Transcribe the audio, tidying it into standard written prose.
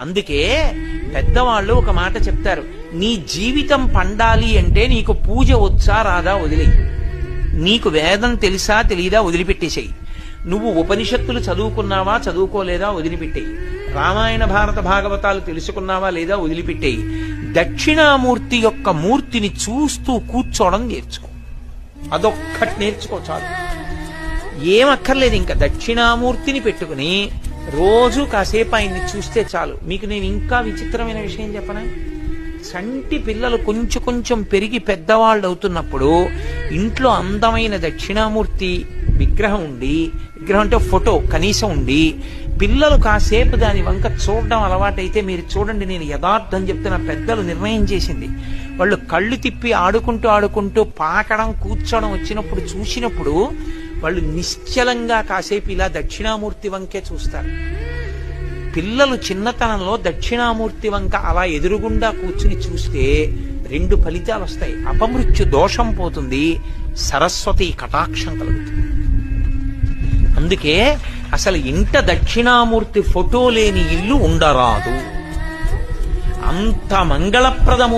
అందుకే పెద్దవాళ్ళు ఒక మాట చెప్తారు, నీ జీవితం పండాలి అంటే నీకు పూజ వచ్చా రాదా వదిలేయి, నీకు వేదం తెలుసా తెలీదా వదిలిపెట్టేసేయి, నువ్వు ఉపనిషత్తులు చదువుకున్నావా చదువుకోలేదా వదిలిపెట్టేయి, రామాయణ భారత భాగవతాలు తెలుసుకున్నావా లేదా వదిలిపెట్టేయి, దక్షిణామూర్తి యొక్క మూర్తిని చూస్తూ కూర్చోవడం నేర్చుకో, అదొక్కటి నేర్చుకో చాలు. ఏమక్కర్లేదు, ఇంకా దక్షిణామూర్తిని పెట్టుకుని రోజు కాసేపు ఆయన్ని చూస్తే చాలు. మీకు నేను ఇంకా విచిత్రమైన విషయం చెప్పనా, చంటి పిల్లలు కొంచెం కొంచెం పెరిగి పెద్దవాళ్ళు అవుతున్నప్పుడు ఇంట్లో అందమైన దక్షిణామూర్తి విగ్రహం ఉండి, విగ్రహం అంటే ఫోటో కనీసం ఉండి, పిల్లలు కాసేపు దాని వంక చూడడం అలవాటైతే మీరు చూడండి, నేను యథార్థం చెప్తున్న, పెద్దలు నిర్ణయం చేసింది, వాళ్ళు కళ్ళు తిప్పి ఆడుకుంటూ ఆడుకుంటూ పాకడం కూర్చోడం వచ్చినప్పుడు చూసినప్పుడు వాళ్ళు నిశ్చలంగా కాసేపు ఇలా దక్షిణామూర్తి వంకే చూస్తారు. పిల్లలు చిన్నతనంలో దక్షిణామూర్తి వంక అలా ఎదురుగుండా కూర్చుని చూస్తే 2 ఫలితాలు వస్తాయి. అపమృత్యు దోషం పోతుంది, సరస్వతి కటాక్షం కలుగుతుంది. అందుకే అసలు ఇంట దక్షిణామూర్తి ఫోటో లేని ఇల్లు ఉండరాదు. అంత మంగళప్రదము